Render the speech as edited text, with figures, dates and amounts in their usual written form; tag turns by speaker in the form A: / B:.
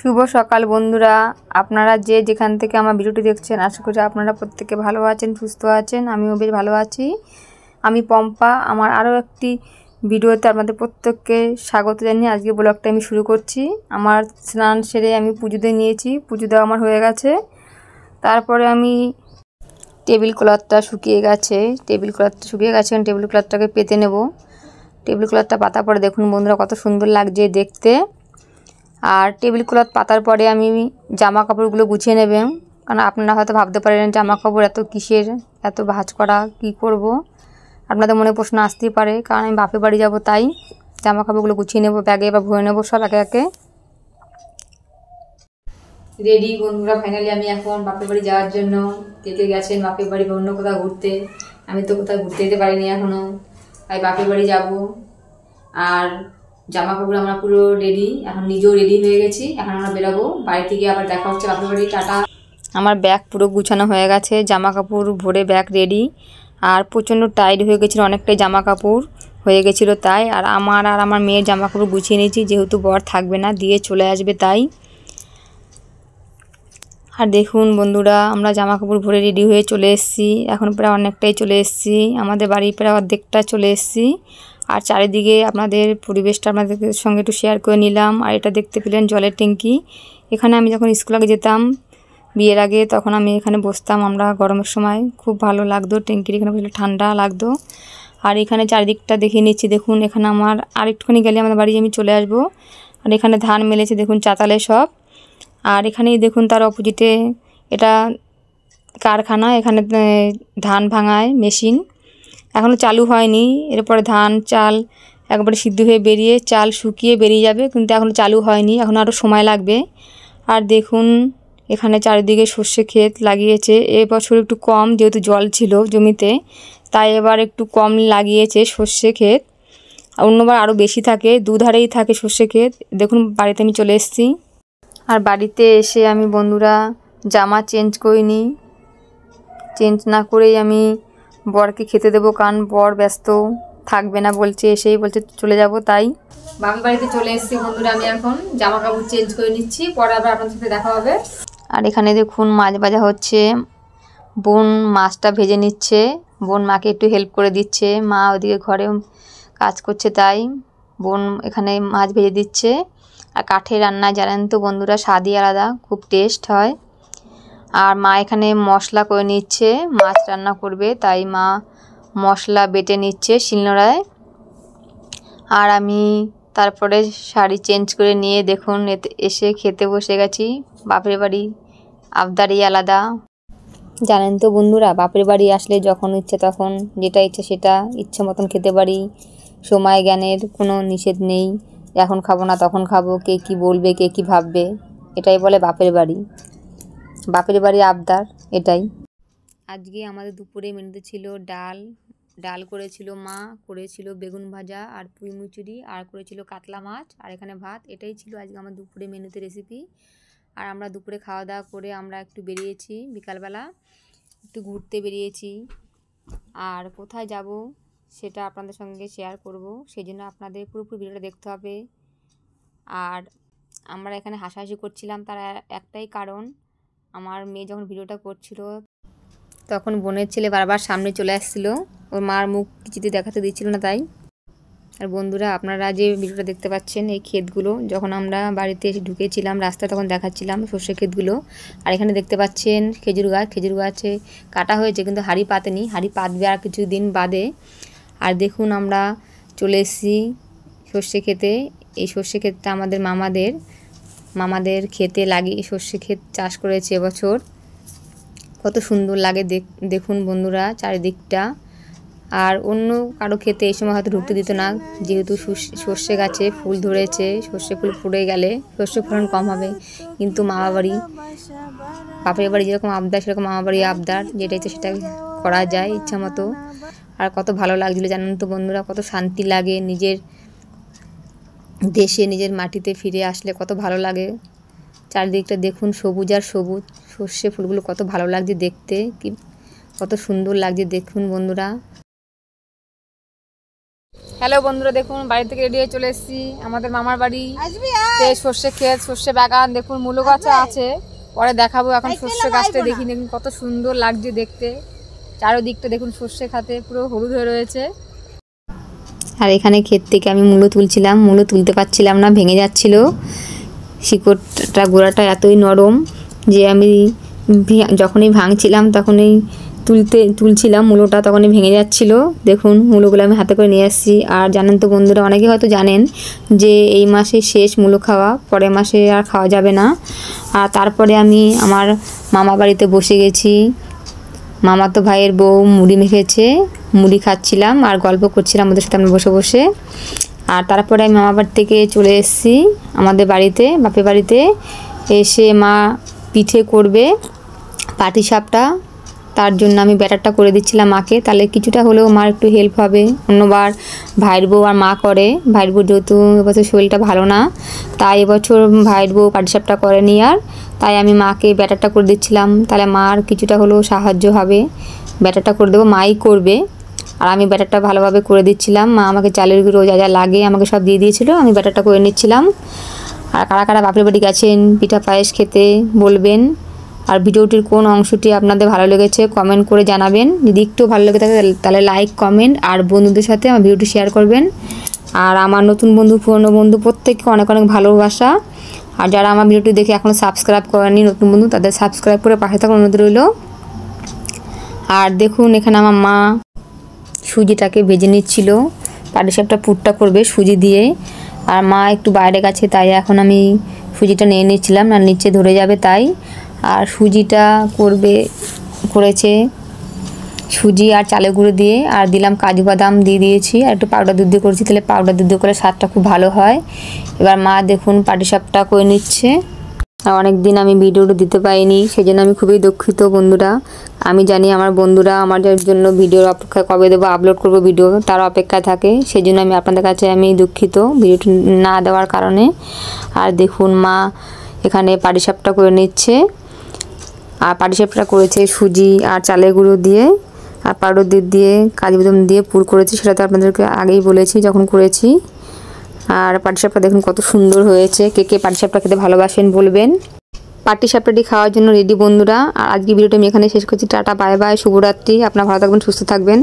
A: শুভ সকাল বন্ধুরা, আপনারা যে যেখান থেকে আমার ভিডিওটি দেখছেন আশা করি আপনারা প্রত্যেকে ভালো আছেন, সুস্থ আছেন। আমিও বেশ ভালো আছি। আমি পম্পা, আমার আরও একটি ভিডিওতে আপনাদের প্রত্যেককে স্বাগত জানিয়ে আজকে ব্লগটা আমি শুরু করছি। আমার স্নান সেরে আমি পুজো দিয়ে নিয়েছি, পুজো দেওয়া আমার হয়ে গেছে। তারপরে আমি টেবিল ক্লথটা শুকিয়ে গেছে, টেবিল ক্লথটাকে পেতে নেব। টেবিল ক্লথটা পাতা পরে দেখুন বন্ধুরা কত সুন্দর লাগছে দেখতে। আর টেবিল ক্লথ পাতার পরে আমি জামা কাপড়গুলো গুছিয়ে নেবেন, কারণ আপনারা হয়তো ভাবতে পারেন জামা কাপড় এত কিসের, এত ভাঁজ করা কি করব, আপনাদের মনে প্রশ্ন আসতেই পারে। কারণ আমি বাপের বাড়ি যাব, তাই জামা কাপড়গুলো গুছিয়ে নেব, ব্যাগে বা ভরে নেব সব একে একে। রেডি বন্ধুরা, ফাইনালি আমি এখন বাপের বাড়ি যাওয়ার জন্য। কে কে গেছেন বাপের বাড়ি বা অন্য কোথাও ঘুরতে? আমি তো কোথাও ঘুরতে যেতে পারিনি এখনও, তাই বাপের বাড়ি যাব। আর জামা কাপড় আমরা পুরো রেডি, এখন নিজেও রেডি হয়ে গেছি। এখন আমরা বেরোবো, বাড়ি থেকে আবার দেখা হচ্ছে বাপের বাড়ি। টাটা। আমার ব্যাগ পুরো গুছানো হয়ে গেছে, জামা কাপড় ভরে ব্যাগ রেডি। আর প্রচণ্ড টাইট হয়ে গেছিলো, অনেকটাই জামা কাপড় হয়ে গেছিলো তাই। আর আমার মেয়ের জামা কাপড় গুছিয়ে নিয়েছি, যেহেতু বর থাকবে না, দিয়ে চলে আসবে তাই। আর দেখুন বন্ধুরা, আমরা জামা কাপড় ভরে রেডি হয়ে চলে এসেছি। এখন প্রায় অনেকটাই চলে এসেছি, আমাদের বাড়ি প্রায় অর্ধেকটা চলে এসেছি। আর চারিদিকে আপনাদের পরিবেশটা আপনাদের সঙ্গে একটু শেয়ার করে নিলাম। আর এটা দেখতে পেলেন জলের ট্যাঙ্কি। এখানে আমি যখন স্কুল আগে যেতাম বিয়ের আগে, তখন আমি এখানে বসতাম। আমরা গরমের সময় খুব ভালো লাগতো, ট্যাঙ্কির এখানে বসলে ঠান্ডা লাগতো। আর এখানে চারিদিকটা দেখে নিচ্ছি, দেখুন এখানে আমার আরেকটুখানি গেলে আমাদের বাড়ি আমি চলে আসবো। আর এখানে ধান মেলেছে দেখুন চাতালে সব। আর এখানেই দেখুন তার অপোজিটে এটা কারখানা, এখানে ধান ভাঙায় মেশিন, এখনও চালু হয়নি। এরপরে ধান চাল একবারে সিদ্ধ হয়ে বেরিয়ে চাল শুকিয়ে বেরিয়ে যাবে, কিন্তু এখনও চালু হয়নি, এখন আরও সময় লাগবে। আর দেখুন এখানে চারিদিকে সর্ষে ক্ষেত লাগিয়েছে। এবছর একটু কম, যেহেতু জল ছিল জমিতে, তাই এবার একটু কম লাগিয়েছে সর্ষে ক্ষেত। অন্যবার আরও বেশি থাকে, দুধারেই থাকে সর্ষে ক্ষেত। দেখুন বাড়িতে আমি চলে এসেছি। আর বাড়িতে এসে আমি বন্ধুরা জামা চেঞ্জ করিনি, চেঞ্জ না করেই আমি বরকে খেতে দেবো, কারণ বর ব্যস্ত থাকবে না বলছে, এসেই বলছে চলে যাব, তাই বাপের বাড়িতে চলে এসেছি বন্ধুরা। আমি এখন জামা কাপড় চেঞ্জ করে নিচ্ছি, পরে আবার আপনার সাথে দেখা হবে। আর এখানে দেখুন মাছ ভাজা হচ্ছে, বোন মাছটা ভেজে নিচ্ছে, বোন মাকে একটু হেল্প করে দিচ্ছে, মা ওদিকে ঘরে কাজ করছে, তাই বোন এখানে মাছ ভেজে দিচ্ছে। আর কাঠের রান্নায় জানেন তো বন্ধুরা স্বাদই আলাদা, খুব টেস্ট হয়। আর মা এখানে মশলা করে নিচ্ছে, মাছ রান্না করবে, তাই মা মশলা বেটে নিচ্ছে শিলনোড়ায়। আর আমি তারপরে শাড়ি চেঞ্জ করে নিয়ে দেখুন এসে খেতে বসে গেছি। বাপের বাড়ি আবদারই আলাদা, জানেন তো বন্ধুরা। বাপের বাড়ি আসলে যখন ইচ্ছে তখন যেটা ইচ্ছে সেটা ইচ্ছে মতন খেতে পারি, সময় জ্ঞানের কোনো নিষেধ নেই। এখন খাবো না তখন খাবো, কে কি বলবে কে কি ভাববে, এটাই বলে বাপের বাড়ি। বাপের বাড়ি আবদার এটাই। আজকে আমাদের দুপুরে মেনুতে ছিল ডাল করেছিল মা, করেছিল বেগুন ভাজা আর পুঁই মুচুরি, আর করেছিল কাতলা মাছ, আর এখানে ভাত। এটাই ছিল আজকে আমার দুপুরে মেনুতে রেসিপি। আর আমরা দুপুরে খাওয়া দাওয়া করে আমরা একটু বেরিয়েছি, বিকালবেলা একটু ঘুরতে বেরিয়েছি। আর কোথায় যাব সেটা আপনাদের সঙ্গে শেয়ার করব, সেই জন্য আপনাদের পুরোপুরি ভিডিওটা দেখতে হবে। আর আমরা এখানে হাসাহাসি করছিলাম, তার একটাই কারণ, আমার মেয়ে যখন ভিডিওটা করছিল তখন বোনের ছেলে বারবার সামনে চলে আসছিলো, ওর মার মুখ কিছুতে দেখাতে দিচ্ছিল না, তাই। আর বন্ধুরা আপনারা যে ভিডিওটা দেখতে পাচ্ছেন এই ক্ষেতগুলো, যখন আমরা বাড়িতে এসে ঢুকেছিলাম রাস্তায় তখন দেখাচ্ছিলাম সর্ষে ক্ষেতগুলো। আর এখানে দেখতে পাচ্ছেন খেজুর গাছে কাটা হয়েছে, কিন্তু হাঁড়ি পাতেনি, হাঁড়ি পাতবে আর কিছুদিন বাদে। আর দেখুন আমরা চলে এসেছি সর্ষে ক্ষেতে। এই সর্ষে ক্ষেতটা আমাদের মামাদের ক্ষেতে লাগিয়ে সর্ষে ক্ষেত চাষ করেছে এবছর। কত সুন্দর লাগে দেখুন বন্ধুরা চারিদিকটা। আর অন্য কারো ক্ষেতে এই সময় হয়তো ঢুকতে দিত না, যেহেতু সর্ষে গাছে ফুল ধরেছে, সর্ষে ফুল ফুটে গেলে সর্ষে ফলন কম হবে। কিন্তু বাপের বাড়ি যেরকম আবদার সেরকম মামা বাড়ি আবদার, যেটা ইচ্ছে সেটা করা যায় ইচ্ছা মতো। আর কত ভালো লাগছিলো জানেন তো বন্ধুরা, কত শান্তি লাগে নিজের দেশে নিজের মাটিতে ফিরে আসলে, কত ভালো লাগে। চারিদিকটা দেখুন সবুজ আর সবুজ, সর্ষে ফুলগুলো কত ভালো লাগছে দেখতে, কি কত সুন্দর লাগছে দেখুন বন্ধুরা। হ্যালো বন্ধুরা, দেখুন বাড়ি থেকে রেডি হয়ে চলে এসেছি আমাদের মামার বাড়ি। সর্ষে ক্ষেত, সর্ষে বাগান, দেখুন মূলো গাছ আছে, পরে দেখাবো। এখন সর্ষে গাছটা দেখি, দেখুন কত সুন্দর লাগছে দেখতে। চারিদিকটা দেখুন সর্ষে খাতে পুরো হলুদ হয়ে রয়েছে। আর এখানে ক্ষেত থেকে আমি মূলো তুলছিলাম, মূলো তুলতে পারছিলাম না, ভেঙে যাচ্ছিল। শিকড়টা গোড়াটা এতই নরম যে আমি যখনই ভাঙছিলাম তখনই তুলছিলাম মূলোটা, তখনই ভেঙে যাচ্ছিল। দেখুন মূলোগুলো আমি হাতে করে নিয়ে আসছি। আর জানেন তো বন্ধুরা, অনেকে হয়তো জানেন যে এই মাসে শেষ মূলো খাওয়া, পরের মাসে আর খাওয়া যাবে না। আর তারপরে আমি আমার মামা বাড়িতে বসে গেছি। মামাতো ভাইয়ের বউ মুড়ি মেখেছে, মুড়ি খাচ্ছিলাম আর গল্প করছিলাম ওদের সাথে আমি বসে বসে। আর তারপরে আমি মামা বাড়ি থেকে চলে এসেছি আমাদের বাড়িতে, বাপের বাড়িতে। এসে মা পিঠে করবে, পাটিসাপটা, তার জন্য আমি ব্যাটারটা করে দিচ্ছিলাম মাকে, তাহলে কিছুটা হলেও মার একটু হেল্প হবে। অন্যবার ভাইয়ের বউ আর মা করে, ভাইয়ের বউ যেহেতু এবছর শরীরটা ভালো না, তাই এবছর ভাইয়ের বউ পাটিসাপটা করেনি, আর তাই আমি মাকে ব্যাটারটা করে দিচ্ছিলাম, তাহলে মার কিছুটা হলেও সাহায্য হবে। ব্যাটারটা করে দেবো, মাই করবে, আর আমি ব্যাটারটা ভালোভাবে করে দিচ্ছিলাম। মা আমাকে চালের গুঁড়ো যা যা লাগে আমাকে সব দিয়ে দিয়েছিলো, আমি ব্যাটারটা করে নিচ্ছিলাম। আর কারা কারা বাপের বাড়ি গেছেন পিঠা পায়েস খেতে বলবেন। আর ভিডিওটির কোন অংশটি আপনাদের ভালো লেগেছে কমেন্ট করে জানাবেন। যদি একটু ভালো লেগে থাকে তাহলে লাইক, কমেন্ট আর বন্ধুদের সাথে আমার ভিডিওটি শেয়ার করবেন। আর আমার নতুন বন্ধু, পুরনো বন্ধু প্রত্যেককে অনেক অনেক ভালোবাসা। আর যারা আমার ভিডিওটি দেখে এখনও সাবস্ক্রাইব করেনি নতুন বন্ধু, তাদের সাবস্ক্রাইব করে পাশে থাকার অনুরোধ রইল। আর দেখুন এখানে আমার মা সুজিটাকে ভেজে নিচ্ছিল, পাটিসাপটা পুরটা করবে সুজি দিয়ে। আর মা একটু বাইরে গেছে, তাই এখন আমি সুজিটা নিয়ে নিচ্ছিলাম, না নিচে ধরে যাবে তাই। আর সুজিটা করেছে সুজি আর চালের গুঁড়ো দিয়ে, আর দিলাম কাজু বাদাম দিয়ে দিয়েছি, আর একটু পাউডার দুধ দিয়ে করেছি, তাহলে পাউডার দুধ দিয়ে করে স্বাদটা খুব ভালো হয়। এবার মা দেখুন পাটিসাপটা করে নিচ্ছে। আর অনেক দিন আমি ভিডিওটা দিতে পারিনি, সেই জন্য আমি খুবই দুঃখিত বন্ধুরা। আমি জানি আমার বন্ধুরা আমাদের জন্য ভিডিওর অপেক্ষায় কবে দেবো আপলোড করবো ভিডিও, তার অপেক্ষায় থাকে, সেই জন্য আমি আপনাদের কাছে আমি দুঃখিত ভিডিওটি না দেওয়ার কারণে। আর দেখুন মা এখানে পাটিসাপটা করে নিচ্ছে। আর পাটিসাপটা করেছে সুজি আর চালের গুঁড়ো দিয়ে, আর পাউডার দুধ দিয়ে, কাজু বাদাম দিয়ে পুর করেছি, সেটা তো আপনাদেরকে আগেই বলেছি যখন করেছি। আর পাটিসাপটা দেখুন কত সুন্দর হয়েছে। কে কে পাটিসাপটা খেতে ভালোবাসেন বলবেন। পাটিসাপটাটি খাওয়ার জন্য রেডি বন্ধুরা। আর আজকে ভিডিওটা আমি এখানে শেষ করছি। টাটা, বাই বাই, শুভরাত্রি। আপনারা ভালো থাকবেন, সুস্থ থাকবেন।